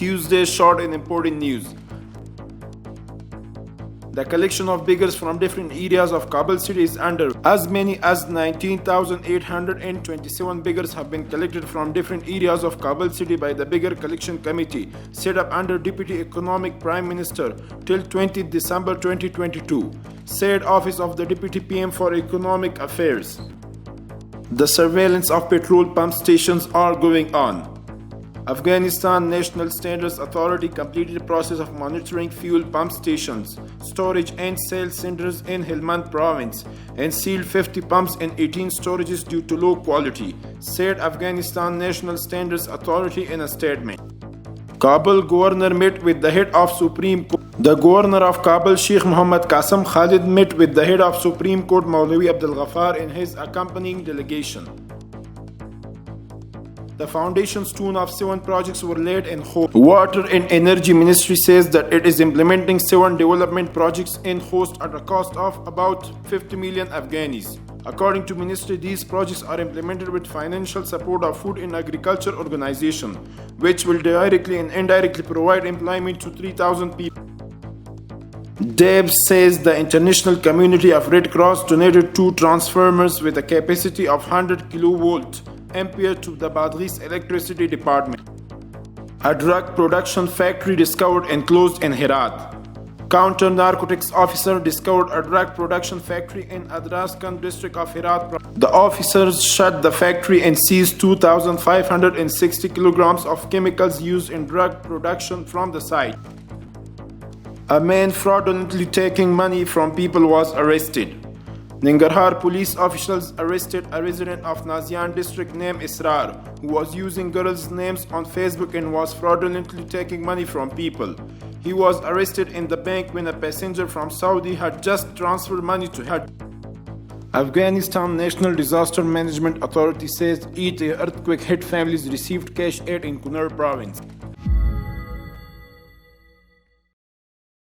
Tuesday, short and important news. The collection of beggars from different areas of Kabul city is under. As many as 19,827 beggars have been collected from different areas of Kabul city by the Beggar Collection Committee, set up under Deputy Economic Prime Minister till 20 December 2022, said Office of the Deputy PM for Economic Affairs. The surveillance of petrol pump stations are going on. Afghanistan National Standards Authority completed the process of monitoring fuel pump stations, storage and sales centers in Helmand province and sealed 50 pumps and 18 storages due to low quality, said Afghanistan National Standards Authority in a statement. Kabul governor met with the head of Supreme Court. The governor of Kabul, Sheikh Mohammed Qasim Khalid, met with the head of Supreme Court, Maulawi Abdul Ghaffar, and his accompanying delegation. The foundation stone of 7 projects were laid in Khost. Water and Energy Ministry says that it is implementing 7 development projects in Khost at a cost of about 50 million Afghanis. According to Ministry, these projects are implemented with financial support of Food and Agriculture Organization, which will directly and indirectly provide employment to 3,000 people. Debs says the international community of Red Cross donated 2 transformers with a capacity of 100 kilovolt ampere to the Badghis electricity department. A drug production factory discovered and closed in Herat. Counter-narcotics officer discovered a drug production factory in Adraskan district of Herat. The officers shut the factory and seized 2,560 kilograms of chemicals used in drug production from the site. A man fraudulently taking money from people was arrested. Nangarhar police officials arrested a resident of Nazian district named Israr, who was using girls' names on Facebook and was fraudulently taking money from people. He was arrested in the bank when a passenger from Saudi had just transferred money to her. Afghanistan National Disaster Management Authority says 8 earthquake-hit families received cash aid in Kunar province.